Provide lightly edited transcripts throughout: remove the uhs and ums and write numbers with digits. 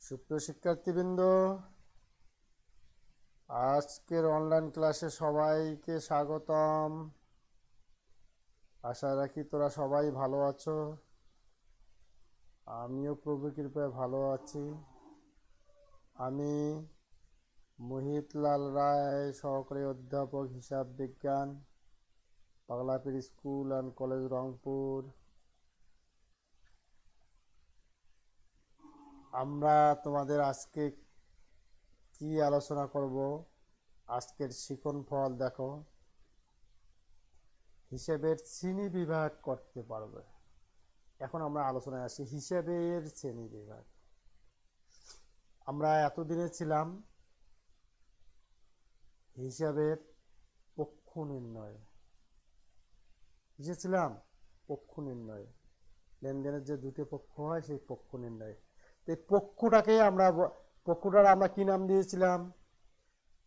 সুপ্রিয় শিক্ষার্থীবৃন্দ, আজকের অনলাইন ক্লাসে সবাইকে স্বাগতম। আশা রাখি তোরা সবাই ভালো আছো। আমিও প্রভু কৃপায় ভালো আছি। আমি মোহিতলাল রায়, সহকারী অধ্যাপক হিসাব বিজ্ঞান, Paglapir school and college, Rangpur. আমরা তোমাদের আজকে কি আলোচনা করব? আজকের শিখন ফল দেখো, হিসেবের শ্রেণী বিভাগ করতে পারবে। এখন আমরা আলোচনায় আসি হিসেবের শ্রেণী বিভাগ। আমরা এতদিনে ছিলাম হিসাবের পক্ষ নির্ণয়, ছিলাম পক্ষ নির্ণয়, লেনদেনের যে দুটি পক্ষ হয় সেই পক্ষ নির্ণয়। এই পক্ষটাকে পক্ষটার আমরা কি নাম দিয়েছিলাম?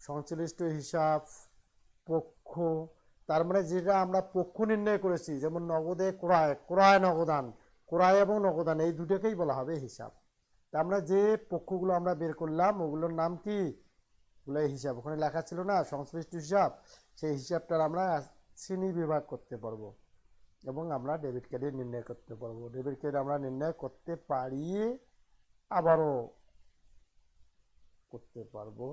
সংশ্লিষ্ট হিসাব পক্ষ। তার মানে যেটা আমরা পক্ষ নির্ণয় করেছি, যেমন নগদে ক্রয় নগদান, ক্রয় এবং নগদান এই দুটোকেই বলা হবে হিসাব। তা আমরা যে পক্ষগুলো আমরা বের করলাম ওগুলোর নাম কি? ওগুলো হিসাব। ওখানে লেখা ছিল না সংশ্লিষ্ট হিসাব, সেই হিসাবটার আমরা শ্রেণী বিভাগ করতে পারবো এবং আমরা ডেবিট কার্ডে নির্ণয় করতে পারবো। ডেবিট কার্ড আমরা নির্ণয় করতে পারি, আবারও করতে পারবো,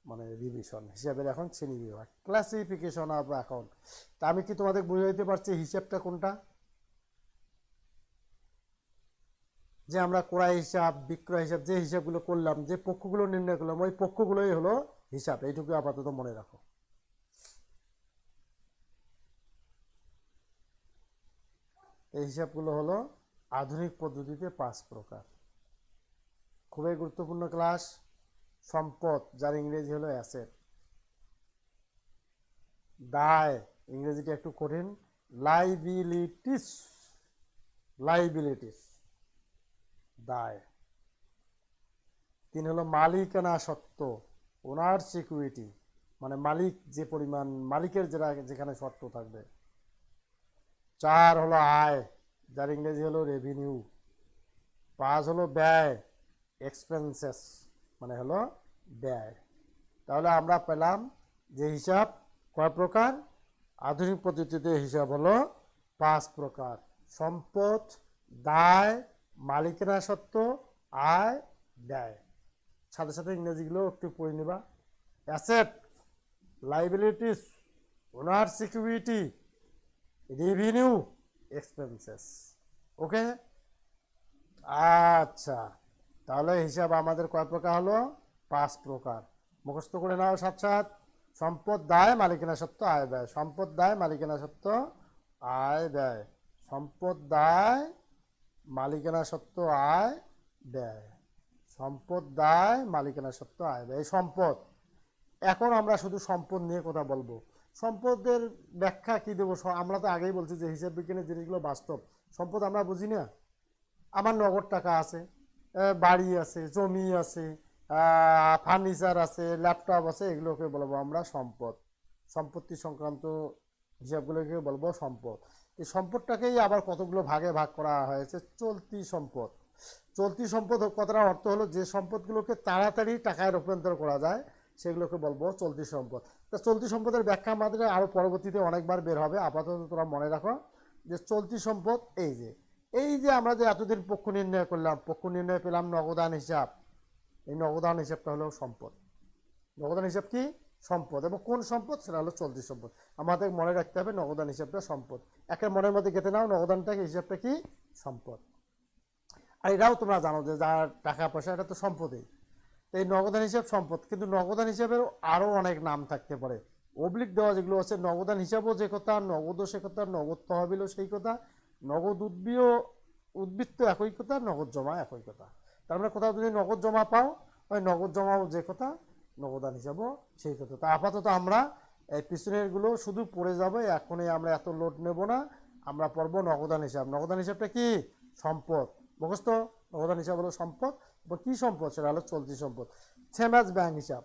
মানে রিভিশন। হিসাবের এখন শ্রেণী বিভাগ, ক্লাসিফিকেশন অফ অ্যাকাউন্ট। তা আমি কি তোমাদের বুঝাইতে পারছি হিসাবটা কোনটা? যে আমরা ক্রয় হিসাব, বিক্রয় হিসাব, যে হিসাবগুলো করলাম, যে পক্ষগুলো নির্ণয় করলাম, ওই পক্ষগুলোই হলো হিসাব। এইটুকু আপাতত মনে রাখো। এই হিসাবগুলো হলো আধুনিক পদ্ধতিতে 5 প্রকার। খুবই গুরুত্বপূর্ণ ক্লাস। সম্পদ, যার ইংরেজি হলো অ্যাসেট। দায়, ইংরেজিটা একটু কঠিন, লাইবিলিটিস, লাইবিলিটিস, দায়। 3 হলো মালিকানা সত্ত্ব, ওনার সিকিউরিটি, মানে মালিক যে পরিমাণ, মালিকের যেখানে সত্ত্ব থাকবে। 4 হলো আয়, যার ইংরেজি হলো রেভিনিউ। 5 হলো ব্যয়, এক্সপেন্সেস, মানে হলো ব্যয়। তাহলে আমরা পেলাম যে হিসাব কয় প্রকার? আধুনিক পদ্ধতিতে হিসাব হলো 5 প্রকার: সম্পদ, দায়, মালিকানা সত্ত্ব, আয়, ব্যয়। সাথে সাথে ইংরেজিগুলো একটু পড়ে নিবা। Asset, liabilities, owner security, revenue, expenses. Okay, আচ্ছা। তাহলে হিসাব আমাদের কয় প্রকার হলো? 5 প্রকার। মুখস্থ করে নাও সাথ সাথ। সম্পদ, দায়, মালিকানা সত্ত্ব, আয়, ব্যয়। সম্পদ, দায়, মালিকানা সত্ত্ব, আয়, ব্যয়। সম্পদ, দায়, মালিকানা সত্ত্ব, আয়, ব্যয়। সম্পদ, দায়, মালিকানা সত্ত্ব, আয়, ব্যয়। সম্পদ। এখন আমরা শুধু সম্পদ নিয়ে কথা বলবো। সম্পদের ব্যাখ্যা কি দেবো? আমরা তো আগেই বলছি যে হিসাব বিজ্ঞানের জিনিসগুলো বাস্তব। সম্পদ আমরা বুঝি না। আমার নগদ টাকা আছে, বাড়ি আছে, জমি আছে, ফার্নিচার আছে, ল্যাপটপ আছে, এগুলোকে বলবো আমরা সম্পদ। সম্পত্তি সংক্রান্ত হিসাবগুলোকে বলবো সম্পদ। এই সম্পদটাকেই আবার কতগুলো ভাগে ভাগ করা হয়েছে। চলতি সম্পদ, চলতি সম্পদ কথাটার অর্থ হলো যে সম্পদগুলোকে তাড়াতাড়ি টাকায় রূপান্তর করা যায়, সেগুলোকে বলবো চলতি সম্পদ। তা চলতি সম্পদের ব্যাখ্যা আমাদের আরও পরবর্তীতে অনেকবার বের হবে, আপাতত তোমরা মনে রাখো যে চলতি সম্পদ এই যে আমরা যে এতদিন পক্ষ নির্ণয় করলাম, পক্ষ নির্ণয় পেলাম নগদান হিসাব। এই নগদান হিসাবটা হলো সম্পদ। নগদান হিসাব কি? সম্পদ। এবং কোন সম্পদ? সেটা হলো চলতি সম্পদ। আমাদের মনে রাখতে হবে নগদান হিসাবটা সম্পদ। একের মনের মধ্যে গেঁথে নাও, নগদানটাকে হিসাবটা কি? সম্পদ। আর এটাও তোমরা জানো যে যার টাকা পয়সা, এটা তো সম্পদই। এই নগদান হিসাব সম্পদ, কিন্তু নগদান হিসাবের আরও অনেক নাম থাকতে পারে। অবলিক দেওয়া যেগুলো আছে, নগদান হিসাবও যে কথা, নগদও সে কথা, নগদ তহবিলও সেই কথা, নগদ উদ্বৃত্ত একই কথা, নগদ জমা একই কথা। তার মানে কোথাও যদি নগদ জমা পাও, ওই নগদ জমাও যে কথা, নগদান হিসাবও সেই কথা। তা আপাতত আমরা এই পিছনেরগুলো শুধু পড়ে যাবো, এখনই আমরা এত লোড নেব না। আমরা পড়বো নগদান হিসাব। নগদান হিসাবটা কি? সম্পদ। মুখস্থ, নগদান হিসাব হলো সম্পদ। কি সম্পদ? সেটা হলো চলতি সম্পদ। সেম অ্যাজ ব্যাংক হিসাব।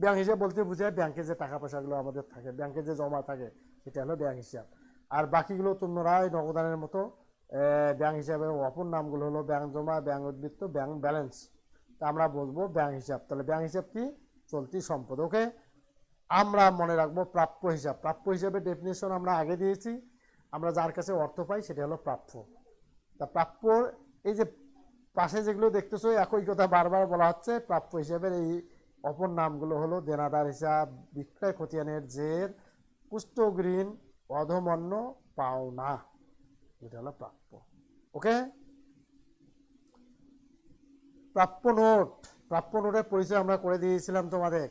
ব্যাংক হিসাব বলতে বোঝায় ব্যাংকে যে টাকা পয়সাগুলো আমাদের থাকে, ব্যাংকে যে জমা থাকে, সেটা হলো ব্যাংক হিসাব। আর বাকিগুলো তোমরা নগদানের মতো ব্যাংক হিসাবের অপর নামগুলো হলো ব্যাংক জমা, ব্যাংক উদ্বৃত্ত, ব্যাংক ব্যালেন্স। তা আমরা বলবো ব্যাংক হিসাব। তাহলে ব্যাংক হিসাব কি? চলতি সম্পদ। ওকে, আমরা মনে রাখবো প্রাপ্য হিসাব। প্রাপ্য হিসাবে ডেফিনেশন আমরা আগে দিয়েছি। আমরা যার কাছে অর্থ পাই সেটা হলো প্রাপ্য। তা প্রাপ্য, এই যে পাশে যেগুলো দেখতেছো একই কথা বারবার বলা হচ্ছে। প্রাপ্য হিসাবের এই অপর নামগুলো হলো দেনাদার হিসাব, বিক্রয় খতিয়ানের জের, পুস্তক ঋণ, অধমন্য, পাওনা। এটা হলো প্রাপ্য। ওকে, প্রাপ্য নোট। প্রাপ্য নোটের পরিচয় আমরা করে দিয়েছিলাম তোমাদের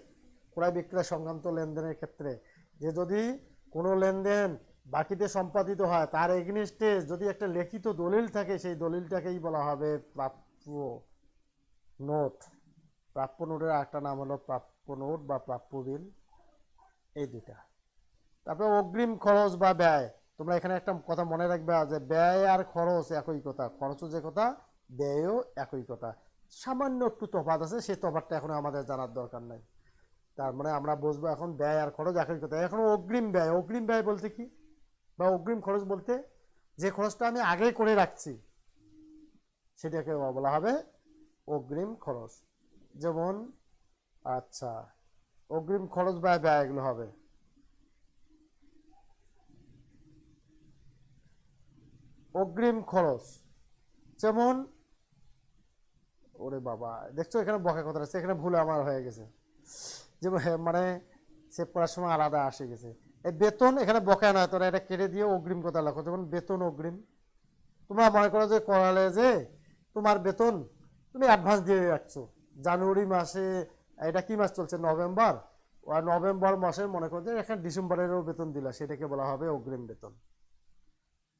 ক্রয় বিক্রয় সংক্রান্ত লেনদেনের ক্ষেত্রে, যে যদি কোনো লেনদেন বাকিতে সম্পাদিত হয় তার এগেইনস্টে যদি একটা লিখিত দলিল থাকে, সেই দলিলটাকেই বলা হবে প্রাপ্য নোট। প্রাপ্য নোটের একটা নাম হলো প্রাপ্য নোট বা প্রাপ্য বিল, এই দুটা। তারপরে অগ্রিম খরচ বা ব্যয়। তোমরা এখানে একটা কথা মনে রাখবে যে ব্যয় আর খরচ একই কথা, খরচও যে কথা, ব্যয়ও একই কথা। সামান্য একটু তফাৎ আছে, সেই তফাৎটা এখন আমাদের জানার দরকার নাই। তার মানে আমরা বুঝবো এখন ব্যয় আর খরচ একই কথা। এখন অগ্রিম ব্যয়। অগ্রিম ব্যয় বলতে কি, বা অগ্রিম খরচ বলতে যে খরচটা আমি আগে করে রাখছি সেটাকে বলা হবে অগ্রিম খরচ। যেমন আচ্ছা, অগ্রিম খরচ বা ব্যয় এগুলো হবে অগ্রিম খরচ। যেমন ওরে বাবা, দেখছো এখানে বকা কথা আছে, এখানে ভুল আমার হয়ে গেছে। যেমন মানে সেভ করার সময় আলাদা আসে গেছে। এই বেতন এখানে বকায় নয়, তোরা এটা কেটে দিয়ে অগ্রিম কথা লেখো। যেমন বেতন অগ্রিম। তোমরা মনে করো যে করালে যে তোমার বেতন তুমি অ্যাডভান্স দিয়ে রাখছো জানুয়ারি মাসে, এটা কি মাস চলছে, নভেম্বর, আর নভেম্বর মাসে মনে করো যে এখানে ডিসেম্বরেরও বেতন দিলা, সেটাকে বলা হবে অগ্রিম বেতন।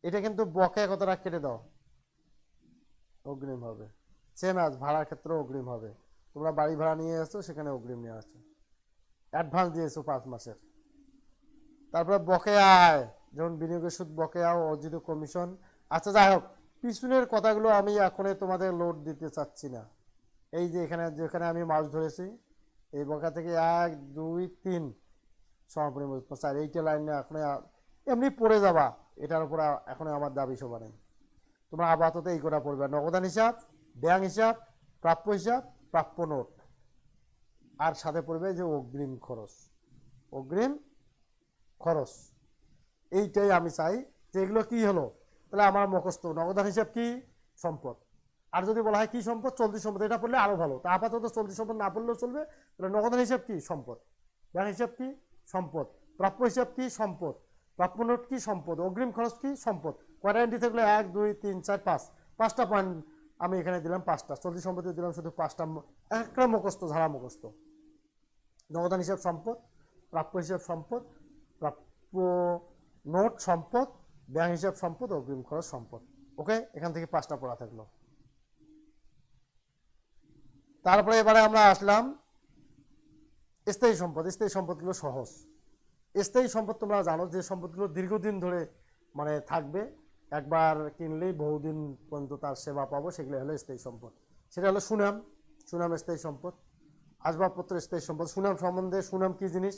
এটা কিন্তু বকেয়া কথাটা কেটে দাও, অগ্রিম হবে। সেম আজ ভাড়ার ক্ষেত্রেও অগ্রিম হবে। তোমরা বাড়ি ভাড়া নিয়ে আসছো, সেখানে অগ্রিম নিয়ে আসছো, অ্যাডভান্স দিয়েছো 5 মাসের। তারপরে বকেয়া আয়, যেমন বিনিয়োগের সুদ, বকেয়া, অর্জিত কমিশন। আচ্ছা যাই হোক, পিছনের কথাগুলো আমি এখন তোমাদের লোড দিতে চাচ্ছি না। এই যে এখানে যেখানে আমি মাছ ধরেছি, এই বকেয়া থেকে 1 2 3 সমাপনী 4, এইটা লাইনে এখন এমনি পড়ে যাবা। এটার উপর এখন আমার দাবি সভা নেই। তোমরা আপাতত এই কটা পড়বে: নগদান হিসাব, ব্যাংক হিসাব, প্রাপ্য হিসাব, প্রাপ্য নোট, আর সাথে পড়বে যে অগ্রিম খরচ। অগ্রিম খরচ এইটাই আমি চাই যে এগুলো কি হলো। তাহলে আমার মুখস্থ নগদান হিসাব কি, সম্পদ। আর যদি বলা হয় কি সম্পদ, চলতি সম্পদ, এটা পড়লে আরো ভালো। তা আপাতত চলতি সম্পদ না পড়লেও চলবে। তাহলে নগদান হিসাব কি, সম্পদ। ব্যাংক হিসাব কি, সম্পদ। প্রাপ্য হিসাব কি, সম্পদ। প্রাপ্য নোট কি, সম্পদ। অগ্রিম খরচ কি, সম্পদ। কয়টা এন্ট্রি থাকলে 1 2 3 4 5, 5টা পয়েন্ট আমি এখানে দিলাম। 5টা চলতি সম্পদে দিলাম শুধু 5টা, একটা মুখস্থ, ঝাড়া মুখস্থ। নগদান হিসাব সম্পদ, প্রাপ্য হিসাব সম্পদ, প্রাপ্য নোট সম্পদ, ব্যাংক হিসাব সম্পদ, অগ্রিম খরচ সম্পদ। ওকে, এখান থেকে 5টা পড়া থাকলো। তারপরে এবারে আমরা আসলাম স্থায়ী সম্পদ। স্থায়ী সম্পদগুলো সহজ। স্থায়ী সম্পদ তোমরা জানো যে সম্পদগুলো দীর্ঘদিন ধরে মানে থাকবে, একবার কিনলেই বহুদিন পর্যন্ত তার সেবা পাবো, সেগুলো হলো স্থায়ী সম্পদ। সেটা হলো সুনাম। সুনাম স্থায়ী সম্পদ। আসবাবপত্র স্থায়ী সম্পদ। সুনাম সম্বন্ধে, সুনাম কি জিনিস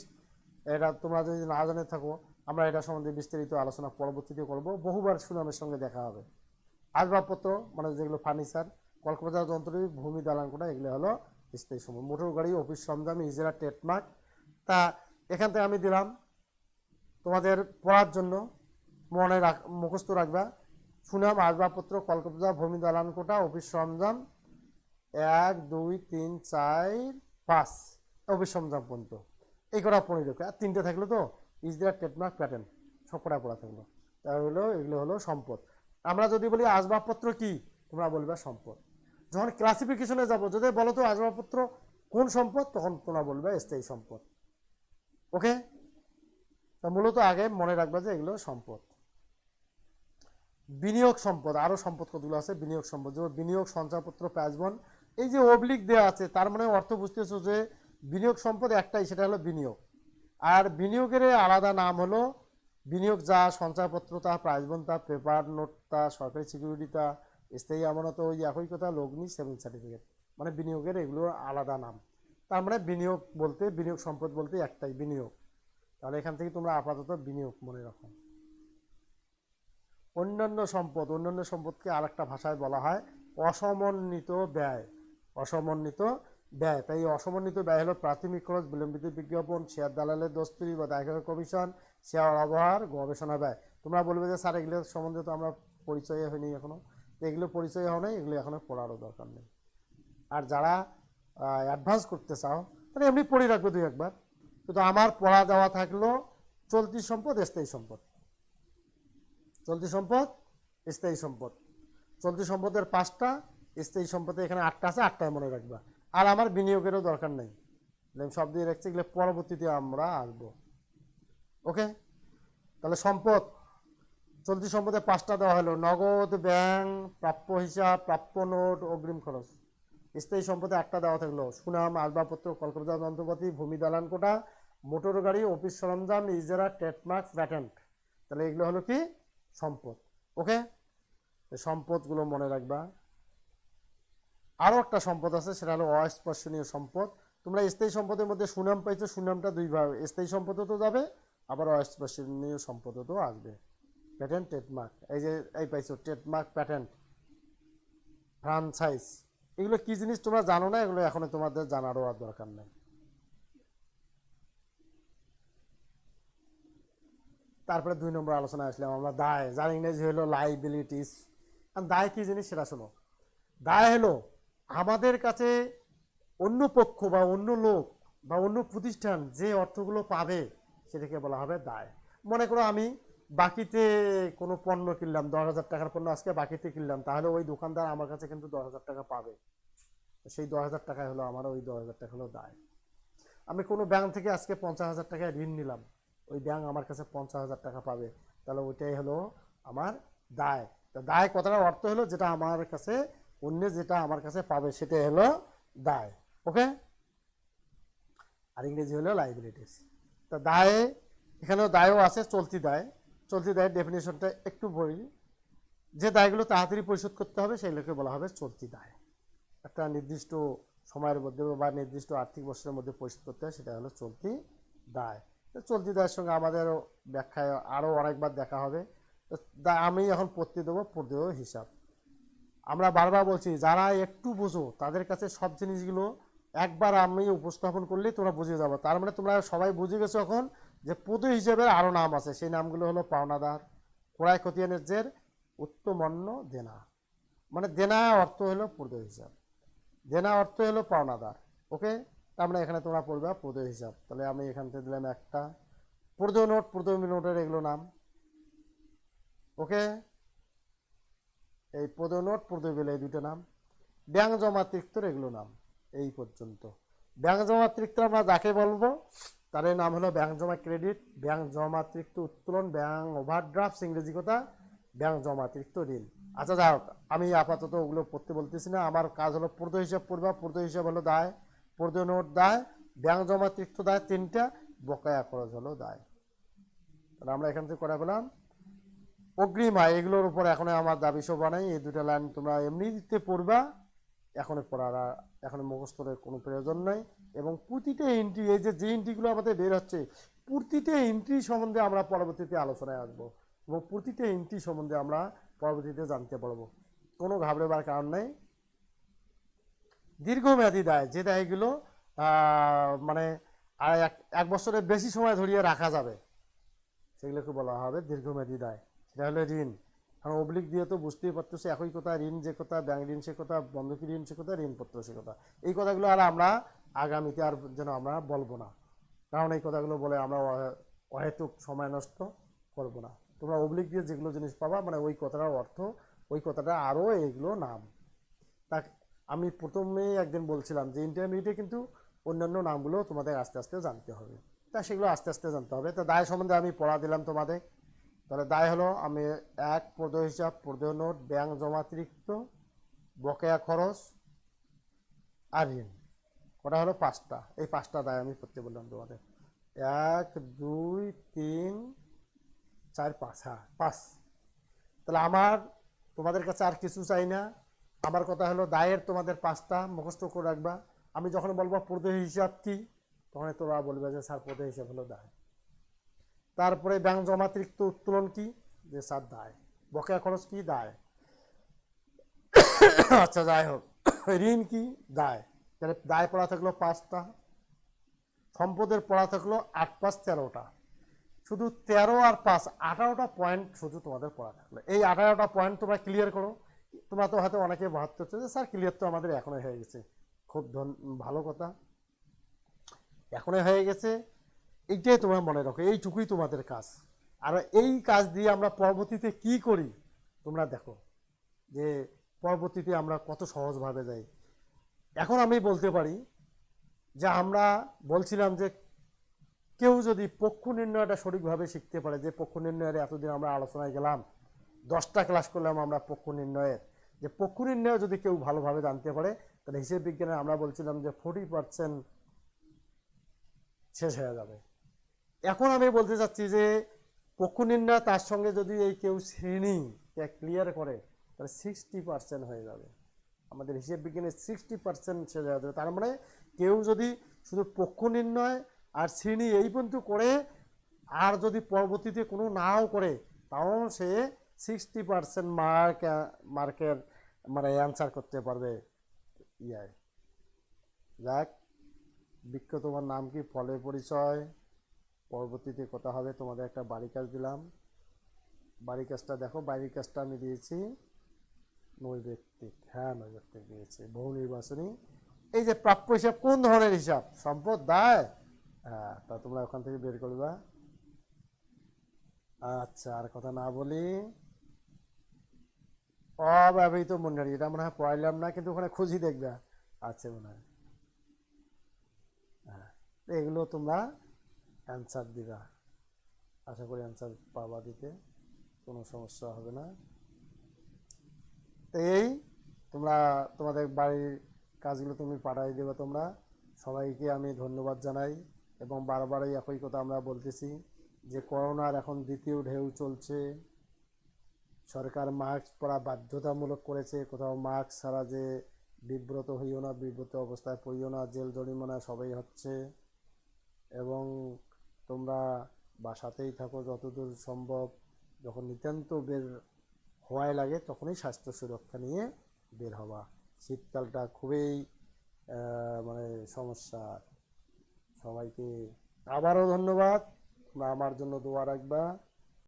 এটা তোমরা যদি না জানে থাকো, আমরা এটা সম্বন্ধে বিস্তারিত আলোচনা পরবর্তীতে করব। বহুবার সুনামের সঙ্গে দেখা হবে। আসবাবপত্র মানে যেগুলো ফার্নিচার, কলকাতা যন্ত্র, ভূমি, দালান কোঠা, এগুলো হলো স্থায়ী সম্পদ। মোটর গাড়ি, অফিস সরঞ্জাম, ইজারা, ট্রেডমার্ক। তা এখান থেকে আমি দিলাম তোমাদের পড়ার জন্য, মনে মুখস্থ রাখবা। সুনাম, আসবাবপত্র, কলকাতা, ভূমি, দালান কোঠা, অফিস সরঞ্জাম, 1 2 3 4 5 অফিস সরঞ্জাম পর্যন্ত এই কটা পড়ে রেখো। আর 3টে থাকলো তো, ইজরা, ট্রেডমার্ক, প্যাটার্ন, সব কটা পড়া থাকলো। তাহলে এগুলো হলো সম্পদ। আমরা যদি বলি আসবাবপত্র কি, তোমরা বলবে সম্পদ। যখন ক্লাসিফিকেশনে যাব, যদি বলো তো আসবাবপত্র কোন সম্পদ, তখন তোমরা বলবে স্থায়ী সম্পদ। ওকে, তা মূলত আগে মনে রাখবা যে এগুলো সম্পদ। বিনিয়োগ সম্পদ, আরো সম্পদ কতগুলো আছে। বিনিয়োগ সম্পদ যেমন বিনিয়োগ, সঞ্চয়পত্র, প্যাজবন। এই যে অবলিক দেওয়া আছে, তার মানে অর্থ বুঝতেছো যে বিনিয়োগ সম্পদ একটাই, সেটা হলো বিনিয়োগ। আর বিনিয়োগের আলাদা নাম হলো বিনিয়োগ, যা সঞ্চয়পত্র তা, প্রাইজবন তা, পেপার নোট তা, সরকারি সিকিউরিটি তা, স্থায়ী আমানত, ওই একই কথা, লগ্নি, সেভিং সার্টিফিকেট। মানে বিনিয়োগের এগুলো আলাদা নাম। তার মানে বিনিয়োগ বলতে, বিনিয়োগ সম্পদ বলতে একটাই, বিনিয়োগ। তাহলে এখান থেকে তোমরা আপাতত বিনিয়োগ মনে রাখো। অন্যান্য সম্পদ, অন্যান্য সম্পদকে আরেকটা ভাষায় বলা হয় অসমন্বিত ব্যয়। অসমন্বিত ব্যয়। তাই এই অসমন্বিত ব্যয় হলো প্রাথমিক খরচ, বিলম্বিত বিজ্ঞাপন, শেয়ার দালালের দস্তুরি বা দায়িত্ব কমিশন, শেয়ার অবহার, গবেষণা ব্যয়। তোমরা বলবে যে স্যার এগুলো সম্বন্ধে তো আমরা পরিচয় হয়নি এখনো, এগুলো পরিচয় হয় নাই, এগুলো এখনো পড়ারও দরকার নেই। আর যারা অ্যাডভান্স করতে চাও তাহলে এমনি পড়ে রাখবে দুই একবার, কিন্তু আমার পড়া দেওয়া থাকলো চলতি সম্পদ, স্থায়ী সম্পদ। চলতি সম্পদ, স্থায়ী সম্পদ। চলতি সম্পদের 5টা, স্থায়ী সম্পদে এখানে 8টা আছে, 8টায় মনে রাখবা। আর আমার বিনিয়োগেরও দরকার নেই, সব দিয়ে রাখছি, এগুলো পরবর্তীতে আমরা আসবো। ওকে, তাহলে সম্পদ, চলতি সম্পদে 5টা দেওয়া হলো: নগদ, ব্যাংক, প্রাপ্য হিসাব, প্রাপ্য নোট, অগ্রিম খরচ। স্থায়ী সম্পদে 8টা দেওয়া থাকলো: সুনাম, আসবাবপত্র, কলকাতা যন্ত্রপাতি, ভূমি, দালান কোঠা, মোটর গাড়ি, অফিস সরঞ্জাম, ইজারা, ট্রেডমার্ক, প্যাটেন্ট। তাহলে এগুলো হলো কি সম্পদ। ওকে, সম্পদগুলো মনে রাখবা। আরও একটা সম্পদ আছে, সেটা হলো অস্পর্শনীয় সম্পদ। তোমরা স্থায়ী সম্পদের মধ্যে সুনাম পাইছো, সুনামটা দুইভাবে, স্থায়ী সম্পদও তো যাবে, আবার অস্পর্শনীয় সম্পদও তো আসবে। প্যাটেন্ট, ট্রেডমার্ক, এই যে এই পাইছো ট্রেডমার্ক, প্যাটেন্ট, ফ্রাঞ্চাইজ, এগুলো কি জিনিস তোমরা জানো না, এগুলো এখন তোমাদের জানারও আর দরকার নেই। তারপরে 2 নম্বর আলোচনা আসলাম আমরা দায়, যার ইংরেজি হলো লাইবিলিটিস। দায় কি জিনিস সেটা শোনো। দায় হলো আমাদের কাছে অন্য পক্ষ বা অন্য লোক বা অন্য প্রতিষ্ঠান যে অর্থগুলো পাবে সেটাকে বলা হবে দায়। মনে করো আমি বাকিতে কোনো পণ্য কিনলাম, 10,000 টাকার পণ্য আজকে বাকিতে কিনলাম, তাহলে ওই দোকানদার আমার কাছে কিন্তু 10,000 টাকা পাবে। সেই 10,000 টাকায় হলো আমার, ওই 10,000 টাকা হলো দায়। আমি কোনো ব্যাংক থেকে আজকে 50,000 টাকায় ঋণ নিলাম, ওই ব্যাংক আমার কাছে 50,000 টাকা পাবে, তাহলে ওইটাই হলো আমার দায়। তা দায় কথাটার অর্থ হলো যেটা আমার কাছে, অন্য যেটা আমার কাছে পাবে সেটাই হলো দায়। ওকে, আর ইংরেজি হলো লাইবিলিটিস। তা দায়, এখানেও দায়ও আছে, চলতি দায়। চলতি দায়ের ডেফিনেশনটা একটু বলি। যে দায়গুলো তাড়াতাড়ি পরিশোধ করতে হবে সেগুলোকে বলা হবে চলতি দায়। একটা নির্দিষ্ট সময়ের মধ্যে বা নির্দিষ্ট আর্থিক বছরের মধ্যে পরিশোধ করতে হয়, সেটা হলো চলতি দায়। চলতি দায়ের সঙ্গে আমাদেরও ব্যাখ্যায় আরও অনেকবার দেখা হবে। আমি এখন পড়তে দেবো পড়তেও হিসাব। আমরা বারবার বলছি যারা একটু বোঝো তাদের কাছে সব জিনিসগুলো একবার আমি উপস্থাপন করলেই তোমরা বুঝে যাবো। তার মানে তোমরা সবাই বুঝে গেছো এখন যে পদ হিসেবের আরও নাম আছে, সেই নামগুলো হলো পাওনাদার, ক্রয় খতিয়ানের, উত্তমন্য, দেনা। মানে দেনা অর্থ হলো পদ হিসাব, দেনা অর্থ হলো পাওনাদার। ওকে, তার মানে এখানে তোমরা পড়বে পদ হিসাব। তাহলে আমি এখান থেকে দিলাম একটা পূর্দ নোট, পূর্দ নোটের এগুলো নাম। ওকে, এই পদ নোট, পূর্দ বিল, এই দুটো নাম। ব্যাংক জমাতিরিক্তর এগুলো নাম। এই পর্যন্ত ব্যাংক জমাতিরিক্ত আমরা যাকে বলবো তার নাম হলো ব্যাংক জমা ক্রেডিট, ব্যাংক জমাতিরিক্ত উত্তোলন, ব্যাংক ওভারড্রাফট, ইংরেজি কথা ব্যাংক জমাতিরিক্ত ঋণ। আচ্ছা যাই হোক, আমি আপাতত ওগুলো পড়তে বলতেছি না, আমার কাজ হলো পূর্দ হিসাব পড়বা। পূর্দ হিসাব হলো দায়, পূর্দ নোট দায়, ব্যাংক জমাতিরিক্ত দায় 3টা, বকেয়া খরচ হলো দায়। তাহলে আমরা এখান থেকে করে পেলাম অগ্রিম আয়, এগুলোর উপর এখন আমার দাবি সভা নাই। এই 2টা লাইন তোমরা এমনিতে পড়বা, এখন পড়ার এখন মুখস্থের কোনো প্রয়োজন নাই। এবং প্রতিটা এন্ট্রি, এই যে এন্ট্রিগুলো আমাদের বের হচ্ছে, প্রতিটা এন্ট্রি সম্বন্ধে আমরা পরবর্তীতে আলোচনায় আসবো এবং প্রতিটা এন্ট্রি সম্বন্ধে আমরা পরবর্তীতে জানতে পারবো। কোনো ঘাবড়েবার কারণ নেই। দীর্ঘমেয়াদী দায়, যে দায়গুলো মানে আর 1 বছরের বেশি সময় ধরিয়ে রাখা যাবে সেগুলোকে বলা হবে দীর্ঘমেয়াদী দায়। সেটা হলো ঋণ। কারণ অবলিক দিয়ে তো বুঝতেই পারতেছি একই কথা, ঋণ যে কথা, ব্যাংক ঋণ সে কথা, বন্ধকি ঋণ সে কথা, ঋণপত্র সে কথা। এই কথাগুলো আর আমরা আগামীতে আর যেন আমরা বলবো না, কারণ এই কথাগুলো বলে আমরা অহেতুক সময় নষ্ট করব না। তোমরা অবলিক দিয়ে যেগুলো জিনিস পাবা, মানে ওই কথাটার অর্থ, ওই কথাটা আরও এইগুলো নাম। তা আমি প্রথমেই একদিন বলছিলাম যে ইন্টারমিডিয়েটে কিন্তু অন্যান্য নামগুলো তোমাদের আস্তে আস্তে জানতে হবে, তা সেগুলো আস্তে আস্তে জানতে হবে। তা দায় সম্বন্ধে আমি পড়া দিলাম তোমাদের। তাহলে দায় হলো আমি 1 পূর্দ হিসাব, পূর্দ নোট, ব্যাংক জমাতিরিক্ত, বকেয়া খরচ আর ঋণ। কটা হলো 5টা। এই 5টা দায় আমি করতে বললাম তোমাদের। 1 2 3 4 5, হ্যাঁ 5। তাহলে আমার তোমাদের কাছে আর কিছু চাই না। আমার কথা হলো দায়ের তোমাদের 5টা মুখস্থ করে রাখবা। আমি যখন বলবো পূর্দ হিসাব কি, তখন তোমরা বলবে যে স্যার পূর্দ হিসাব হলো দায়। তারপরে ব্যাংক জমাতিরিক্ত উত্তোলন কি, যে স্যার দায়। বকেয়া খরচ কি, দায়। আচ্ছা যাই হোক, ঋণ কি? দায়। তাহলে দায় পড়া থাকলো 5টা, সম্পদের পড়া থাকলো 8 5 13টা। শুধু 13 আর 5 18টা পয়েন্ট শুধু তোমাদের পড়া থাকলো। এই 18টা পয়েন্ট তোমরা ক্লিয়ার করো। তোমরা তো হয়তো অনেকে ভাবতেছো যে স্যার ক্লিয়ার তো আমাদের এখনই হয়ে গেছে। খুব ভালো কথা, এখনই হয়ে গেছে। এইটাই তোমরা মনে রাখো, এইটুকুই তোমাদের কাজ। আর এই কাজ দিয়ে আমরা পরবর্তীতে কি করি তোমরা দেখো, যে পরবর্তীতে আমরা কত সহজভাবে যাই। এখন আমি বলতে পারি যে আমরা বলছিলাম যে কেউ যদি পক্ষ নির্ণয়টা সঠিকভাবে শিখতে পারে, যে পক্ষ নির্ণয়ের এতদিন আমরা আলোচনায় গেলাম, 10টা ক্লাস করলাম আমরা পক্ষ নির্ণয়ের, যে পক্ষ নির্ণয় যদি কেউ ভালোভাবে জানতে পারে, তাহলে হিসেব বিজ্ঞানে আমরা বলছিলাম যে 40% শেষ হয়ে যাবে। এখন আমি বলতে চাচ্ছি যে পক্ষ নির্ণয় তার সঙ্গে যদি এই কেউ শ্রেণী ক্লিয়ার করে, তাহলে 60% হয়ে যাবে। আমাদের হিসেব বিজ্ঞানের 60% শেষ হয়ে যাবে। তার মানে কেউ যদি শুধু পক্ষ নির্ণয় আর শ্রেণী এই পর্যন্ত করে, আর যদি পরবর্তীতে কোনো নাও করে, তাও সে 60% মার্কের মানে অ্যান্সার করতে পারবে। ইয়াই যাক, বৃক্ষ তোমার নাম কি? ফলের পরিচয়। পরবর্তীতে কথা হবে। তোমাদের একটা বাড়ি কাজ দিলাম, বাড়ি কাজটা দেখো। বাড়ির কাজটা আমি দিয়েছি নৈর্ব্যক্তিক, হ্যাঁ নৈর্ব্যক্তিক দিয়েছি। বহু নির্বাচনী। এই যে প্রাপ্য হিসাব কোন ধরনের হিসাব? সম্পদ, দায়। হ্যাঁ, তা তোমরা ওখান থেকে বের করবা। আচ্ছা, আর কথা না বলি, অব্যবহৃত মূলধনী, এটা মনে হয় পড়াইলাম না, কিন্তু ওখানে খুঁজি দেখবা আছে মনে হয়। হ্যাঁ, এগুলো তোমরা অ্যান্সার দিবা। আশা করি অ্যান্সার পাবা দিতে, কোনো সমস্যা হবে না। তো এই তোমরা তোমাদের বাড়ির কাজগুলো তুমি পাঠাই দেবে। তোমরা সবাইকে আমি ধন্যবাদ জানাই, এবং বারবারই একই কথা আমরা বলতেছি যে করোনার এখন দ্বিতীয় ঢেউ চলছে। সরকার মাস্ক পরা বাধ্যতামূলক করেছে। কোথাও মাস্ক ছাড়া যে বিব্রত হইও না, বিব্রত অবস্থায় পড়িও না, জেল জরিমানা সবাই হচ্ছে। এবং তোমরা বাসাতেই থাকো যতদূর সম্ভব। যখন নিতান্ত বের হওয়াই লাগে তখনই স্বাস্থ্য সুরক্ষা নিয়ে বের হওয়া। শীতকালটা খুবই মানে সমস্যা। সবাইকে আবারও ধন্যবাদ। তোমরা আমার জন্য দোয়া রাখবা।